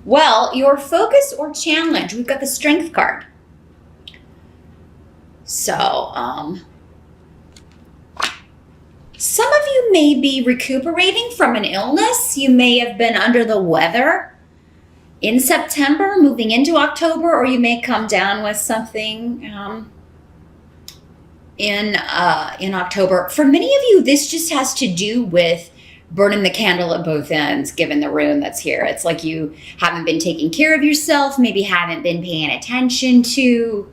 Well, your focus or challenge, we've got the Strength card. So, some of you may be recuperating from an illness. You may have been under the weather in September, moving into October, or you may come down with something in October. For many of you, this just has to do with burning the candle at both ends, given the rune that's here. It's like you haven't been taking care of yourself, maybe haven't been paying attention to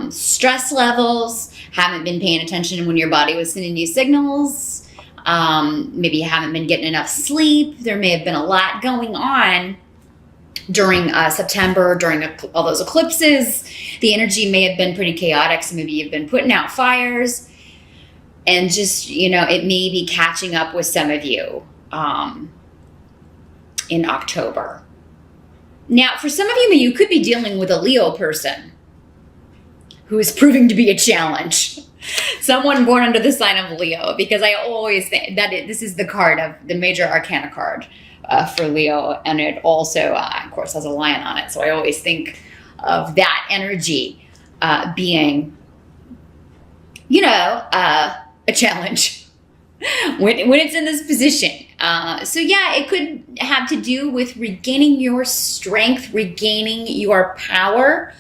stress levels, haven't been paying attention when your body was sending you signals. Maybe you haven't been getting enough sleep. There may have been a lot going on during September, during all those eclipses. The energy may have been pretty chaotic. So maybe you've been putting out fires and just, it may be catching up with some of you in October. Now, for some of you, you could be dealing with a Leo person who is proving to be a challenge. Someone born under the sign of Leo, because I always think that this is the card of the major arcana card for Leo, and it also, of course, has a lion on it. So I always think of that energy being, a challenge when it's in this position. So yeah, it could have to do with regaining your strength, regaining your power.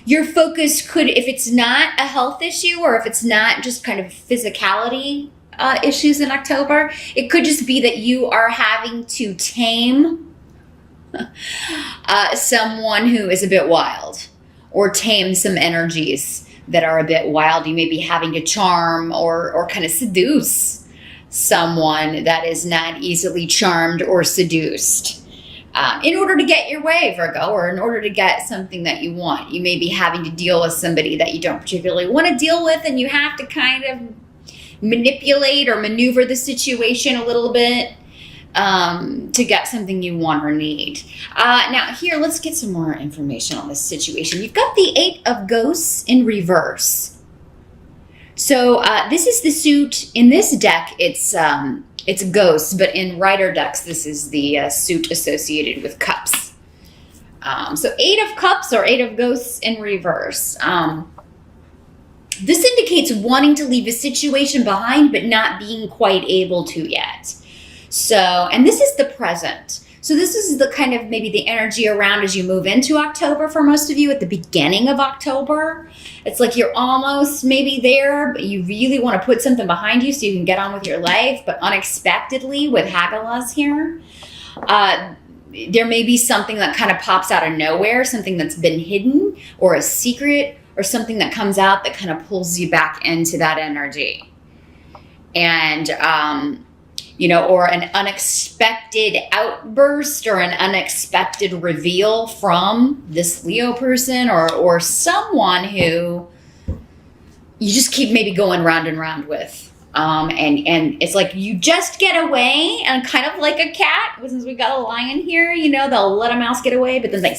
Your focus could, if it's not a health issue or if it's not just kind of physicality issues in October, it could just be that you are having to tame someone who is a bit wild, or tame some energies that are a bit wild. You may be having to charm or kind of seduce someone that is not easily charmed or seduced. In order to get your way, Virgo, or in order to get something that you want. You may be having to deal with somebody that you don't particularly want to deal with, and you have to kind of manipulate or maneuver the situation a little bit to get something you want or need. Now here, let's get some more information on this situation. You've got the Eight of Ghosts in reverse. So this is the suit. In this deck, it's ghosts, but in Rider decks, this is the suit associated with cups. So Eight of Cups or Eight of Ghosts in reverse. This indicates wanting to leave a situation behind, but not being quite able to yet. So, and this is the present. So this is the kind of maybe the energy around as you move into October for most of you at the beginning of October. It's like you're almost maybe there, but you really want to put something behind you so you can get on with your life. But unexpectedly with Hagalaz here, there may be something that kind of pops out of nowhere, something that's been hidden or a secret or something that comes out that kind of pulls you back into that energy. And, or an unexpected outburst or an unexpected reveal from this Leo person or someone who you just keep maybe going round and round with. And it's like you just get away, and kind of like a cat, since we got a lion here, they'll let a mouse get away, but then they,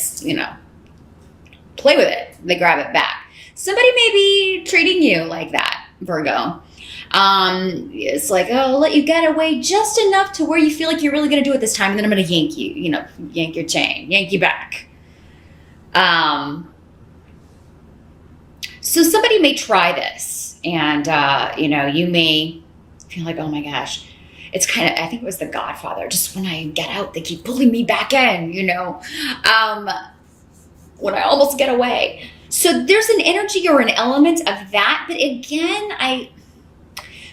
play with it. They grab it back. Somebody may be treating you like that, Virgo. It's like, oh, I'll let you get away just enough to where you feel like you're really going to do it this time. And then I'm going to yank you, yank your chain, yank you back. So somebody may try this and, you may feel like, oh my gosh, it's kind of, I think it was The Godfather. Just when I get out, they keep pulling me back in, when I almost get away. So there's an energy or an element of that. But again,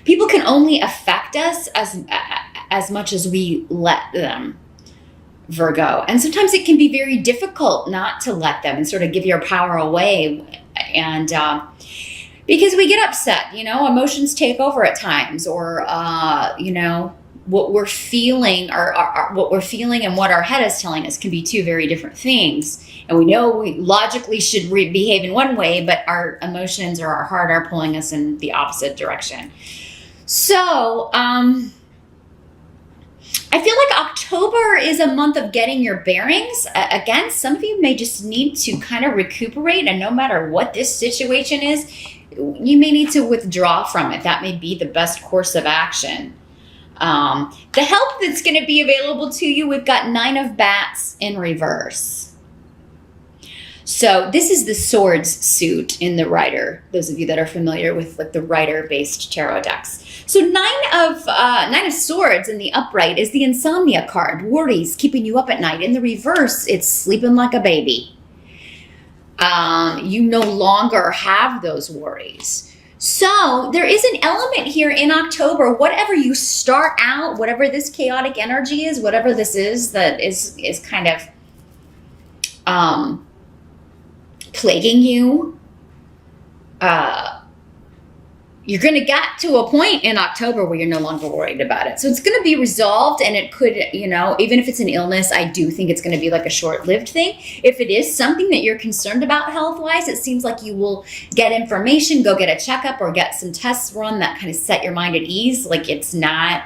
people can only affect us as much as we let them, Virgo. And sometimes it can be very difficult not to let them and sort of give your power away. And because we get upset, emotions take over at times, or, what we're feeling or what we're feeling and what our head is telling us can be two very different things. And we know we logically should behave in one way, but our emotions or our heart are pulling us in the opposite direction. So, I feel like October is a month of getting your bearings. Again, some of you may just need to kind of recuperate, and no matter what this situation is, you may need to withdraw from it. That may be the best course of action. The help that's going to be available to you, we've got 9 of Bats in reverse. So this is the Swords suit in the Rider. Those of you that are familiar with like the Rider-based tarot decks. So 9 of Swords in the upright is the Insomnia card. Worries, keeping you up at night. In the reverse, it's sleeping like a baby. You no longer have those worries. So there is an element here in October, whatever you start out, whatever this chaotic energy is, whatever this is that is kind of plaguing you, you're going to get to a point in October where you're no longer worried about it. So it's going to be resolved, and it could, even if it's an illness, I do think it's going to be like a short-lived thing. If it is something that you're concerned about health-wise, it seems like you will get information, go get a checkup, or get some tests run that kind of set your mind at ease. Like it's not,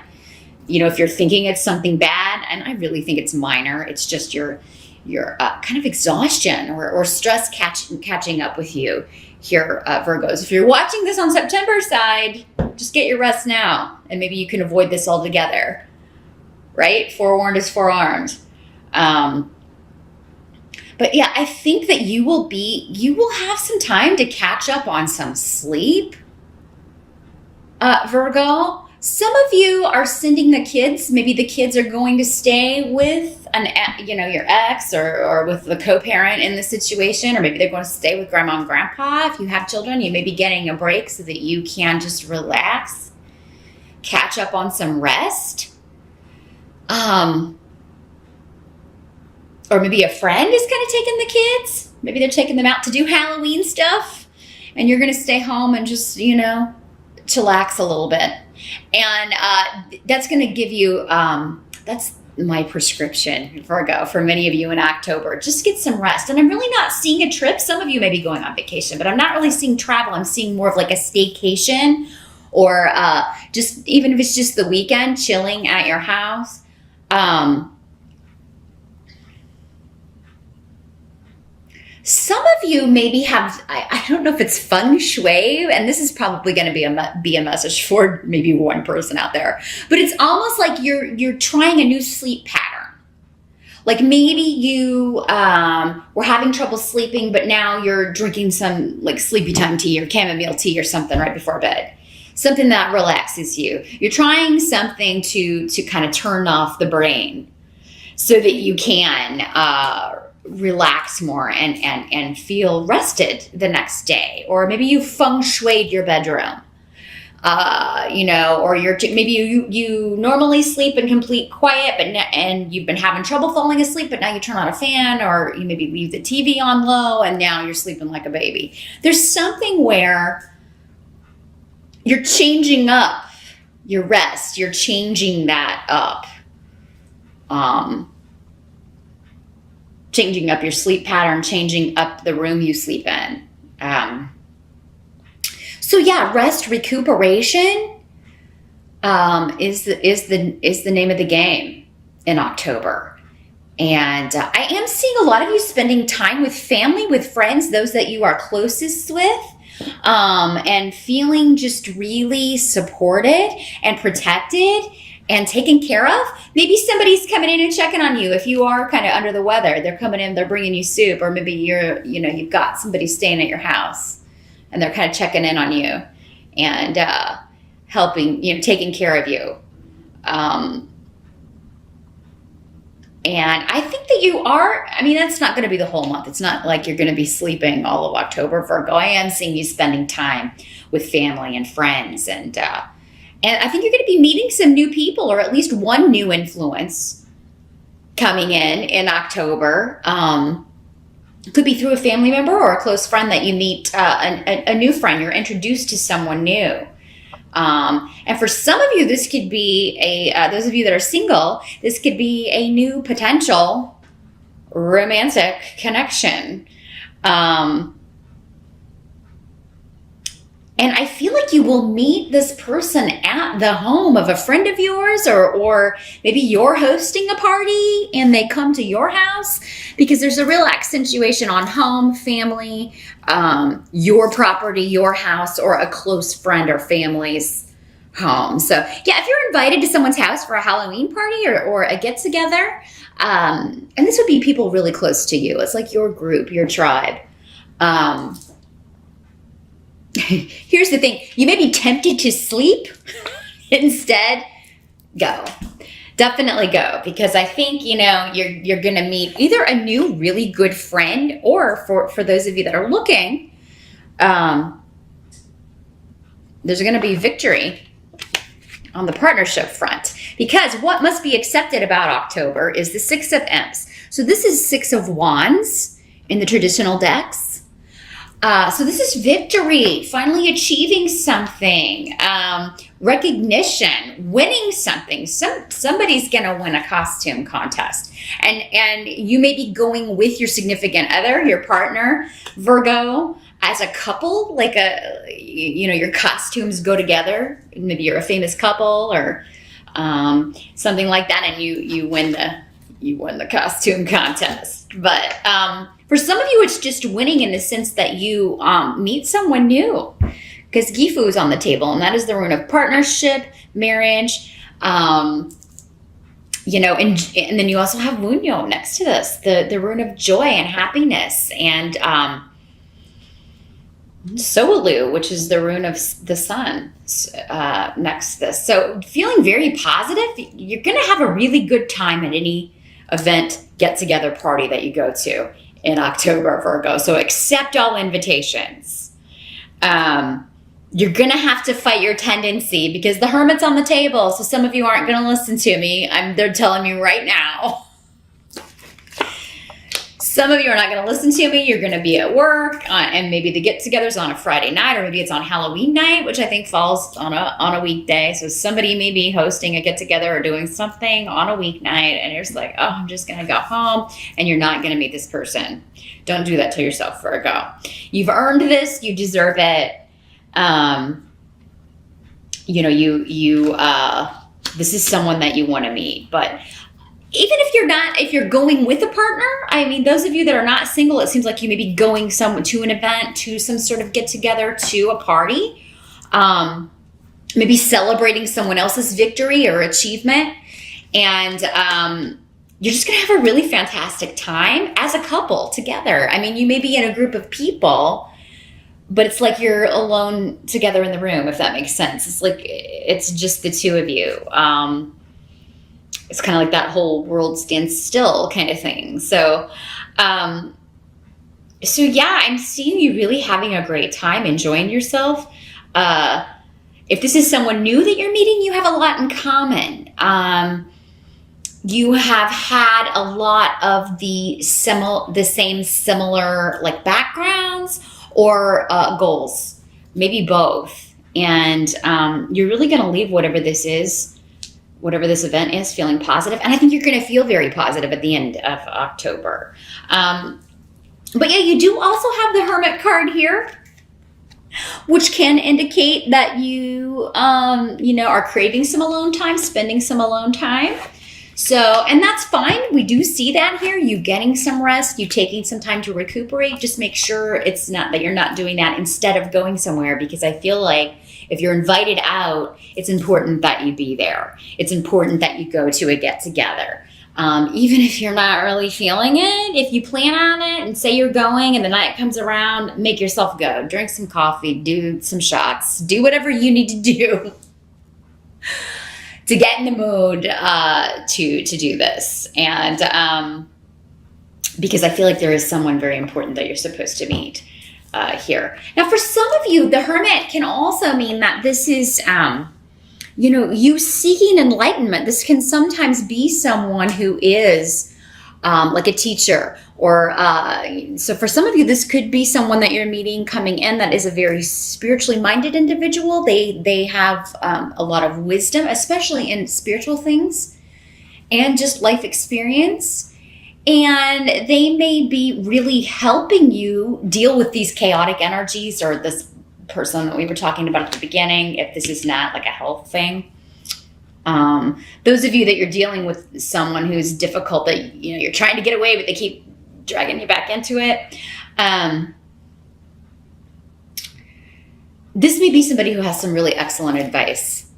if you're thinking it's something bad, and I really think it's minor, it's just your kind of exhaustion or stress catching up with you here, Virgos. If you're watching this on September side, just get your rest now, and maybe you can avoid this altogether, right? Forewarned is forearmed. But yeah, I think that you will have some time to catch up on some sleep, Virgo. Some of you are sending the kids, maybe the kids are going to stay with your ex or with the co-parent in the situation, or maybe they're going to stay with grandma and grandpa. If you have children, you may be getting a break so that you can just relax, catch up on some rest. Or maybe a friend is kind of taking the kids. Maybe they're taking them out to do Halloween stuff, and you're going to stay home and just, chillax a little bit. And that's going to give you, that's my prescription, Virgo, for many of you in October. Just get some rest. And I'm really not seeing a trip. Some of you may be going on vacation, but I'm not really seeing travel. I'm seeing more of like a staycation, or just, even if it's just the weekend, chilling at your house. Some of you maybe have, I don't know if it's feng shui, and this is probably going to be a message for maybe one person out there, but it's almost like you're trying a new sleep pattern. Like maybe you were having trouble sleeping, but now you're drinking some like sleepy time tea or chamomile tea or something right before bed. Something that relaxes you. You're trying something to kind of turn off the brain so that you can relax more and feel rested the next day. Or maybe you feng shuied your bedroom, or maybe you normally sleep in complete quiet, and you've been having trouble falling asleep, but now you turn on a fan, or you maybe leave the TV on low, and now you're sleeping like a baby. There's something where you're changing up your rest. You're changing that up. Changing up your sleep pattern, changing up the room you sleep in. So yeah, rest, recuperation is the name of the game in October. And I am seeing a lot of you spending time with family, with friends, those that you are closest with, and feeling just really supported and protected and taken care of. Maybe somebody's coming in and checking on you. If you are kind of under the weather, they're coming in, they're bringing you soup, or maybe you've got somebody staying at your house and they're kind of checking in on you and helping, taking care of you. And I think that you are, that's not going to be the whole month. It's not like you're going to be sleeping all of October, Virgo. I am seeing you spending time with family and friends, and I think you're going to be meeting some new people, or at least one new influence coming in October. It could be through a family member or a close friend that you meet, a new friend. You're introduced to someone new. And for some of you, this could be those of you that are single, this could be a new potential romantic connection. And I feel like you will meet this person at the home of a friend of yours, or maybe you're hosting a party and they come to your house, because there's a real accentuation on home, family, your property, your house, or a close friend or family's home. So yeah, if you're invited to someone's house for a Halloween party or a get together, and this would be people really close to you. It's like your group, your tribe. Here's the thing. You may be tempted to sleep. Instead, go. Definitely go, because I think, you're going to meet either a new really good friend, or for those of you that are looking, there's going to be victory on the partnership front, because what must be accepted about October is the Six of Emps. So this is Six of Wands in the traditional decks. So this is victory, finally achieving something, recognition, winning something. Somebody's going to win a costume contest, and you may be going with your significant other, your partner, Virgo, as a couple, like your costumes go together. Maybe you're a famous couple or something like that, and you win the costume contest. But for some of you, it's just winning in the sense that you meet someone new, because Gifu is on the table, and that is the rune of partnership, marriage, and then you also have Wunyo next to this, the rune of joy and happiness, and Soalu, which is the rune of the sun, next to this. So feeling very positive. You're going to have a really good time at any event, get-together, party that you go to in October, Virgo. So accept all invitations. You're going to have to fight your tendency, because the Hermit's on the table. So some of you aren't going to listen to me. They're telling me right now. Some of you are not going to listen to me. You're going to be at work, and maybe the get-together's on a Friday night, or maybe it's on Halloween night, which I think falls on a weekday. So somebody may be hosting a get-together or doing something on a weeknight, and you're just like, oh, I'm just going to go home, and you're not going to meet this person. Don't do that to yourself, Virgo. You've earned this. You deserve it. This is someone that you want to meet, but even if you're going with a partner, I mean, those of you that are not single, it seems like you may be going to an event, to some sort of get together, to a party, maybe celebrating someone else's victory or achievement. And you're just going to have a really fantastic time as a couple together. I mean, you may be in a group of people, but it's like you're alone together in the room, if that makes sense. It's like it's just the two of you. It's kind of like that whole world stands still kind of thing. So, yeah, I'm seeing you really having a great time, enjoying yourself. If this is someone new that you're meeting, you have a lot in common. You have had a lot of the same similar like backgrounds or goals, maybe both. And you're really going to leave whatever this event is, feeling positive. And I think you're going to feel very positive at the end of October. But yeah, you do also have the Hermit card here, which can indicate that you, are craving some alone time, spending some alone time. So, and that's fine. We do see that here. You getting some rest, you taking some time to recuperate. Just make sure it's not that you're not doing that instead of going somewhere, because I feel like if you're invited out, it's important that you be there. It's important that you go to a get-together. Even if you're not really feeling it, if you plan on it and say you're going and the night comes around, make yourself go. Drink some coffee, do some shots, do whatever you need to do to get in the mood to do this. And because I feel like there is someone very important that you're supposed to meet here. Now, for some of you, the Hermit can also mean that this is, you seeking enlightenment. This can sometimes be someone who is like a teacher, or so for some of you, this could be someone that you're meeting coming in that is a very spiritually minded individual. They have a lot of wisdom, especially in spiritual things and just life experience. And they may be really helping you deal with these chaotic energies, or this person that we were talking about at the beginning, if this is not like a health thing. Those of you that you're dealing with someone who's difficult, that you're trying to get away, but they keep dragging you back into it. This may be somebody who has some really excellent advice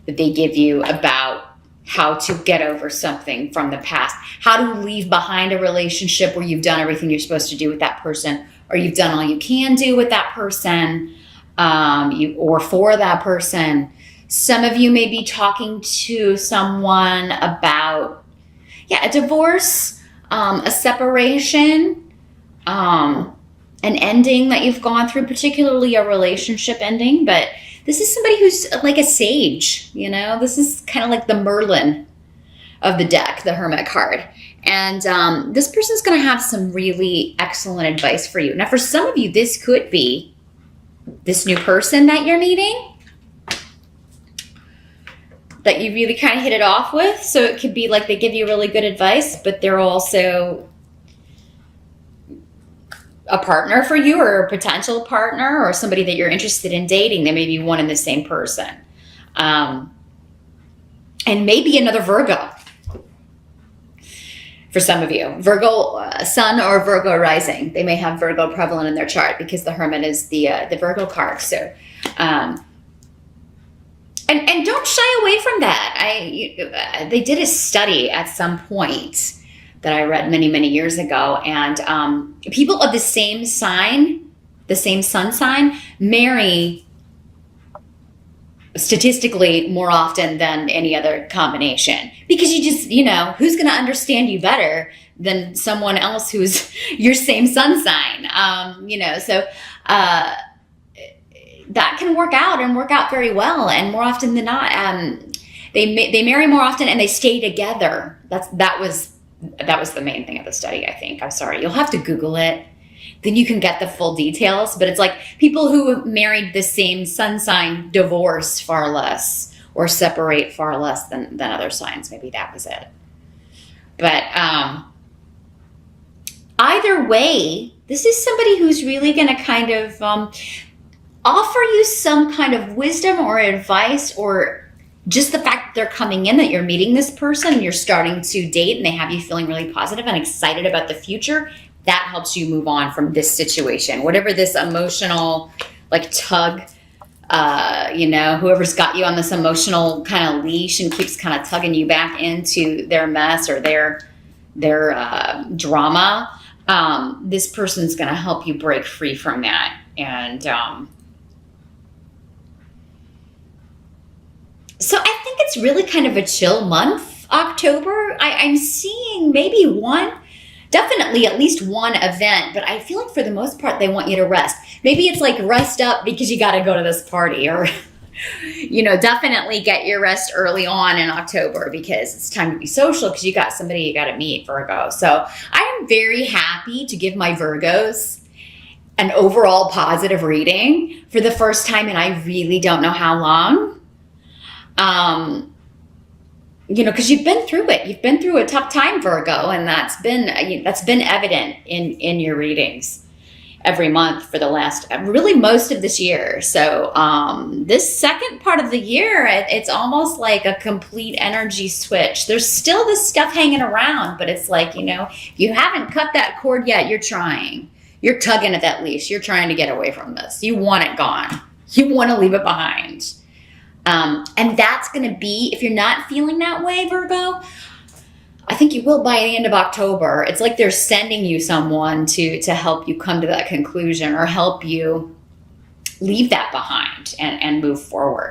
that they give you about how to get over something from the past, how to leave behind a relationship where you've done everything you're supposed to do with that person, or you've done all you can do with that person, or for that person. Some of you may be talking to someone about, a divorce, a separation, an ending that you've gone through, particularly a relationship ending. But this is somebody who's like a sage, This is kind of like the Merlin of the deck, the Hermit card. And this person's going to have some really excellent advice for you. Now, for some of you, this could be this new person that you're meeting that you really kind of hit it off with. So it could be like they give you really good advice, but they're also a partner for you, or a potential partner, or somebody that you're interested in dating. They may be one and the same person. And maybe another Virgo for some of you. Virgo sun or Virgo rising. They may have Virgo prevalent in their chart because the Hermit is the Virgo card. So, and don't shy away from that. They did a study at some point that I read many, many years ago. And people of the same sign, the same sun sign, marry statistically more often than any other combination. Because you just, who's going to understand you better than someone else who's your same sun sign? So that can work out and work out very well. And more often than not, they marry more often and they stay together. That was the main thing of the study, I think. I'm sorry. You'll have to Google it. Then you can get the full details. But it's like people who married the same sun sign divorce far less or separate far less than other signs. Maybe that was it. But either way, this is somebody who's really going to kind of offer you some kind of wisdom or advice, or just the fact that they're coming in, that you're meeting this person, you're starting to date, and they have you feeling really positive and excited about the future. That helps you move on from this situation. Whatever this emotional tug, whoever's got you on this emotional kind of leash and keeps kind of tugging you back into their mess or their drama, this person's going to help you break free from that. And so I think it's really kind of a chill month, October. I'm seeing maybe definitely at least one event, but I feel like for the most part, they want you to rest. Maybe it's like rest up because you got to go to this party, or, definitely get your rest early on in October because it's time to be social because you got somebody you got to meet, Virgo. So I'm very happy to give my Virgos an overall positive reading for the first time, and I really don't know how long. Because you've been through it. You've been through a tough time, Virgo, and that's been evident in your readings every month for the last, really most of this year. So this second part of the year, it's almost like a complete energy switch. There's still this stuff hanging around, but it's like, you haven't cut that cord yet. You're trying. You're tugging at that leash. You're trying to get away from this. You want it gone. You want to leave it behind. And that's going to be, if you're not feeling that way, Virgo, I think you will by the end of October. It's like they're sending you someone to help you come to that conclusion or help you leave that behind and move forward.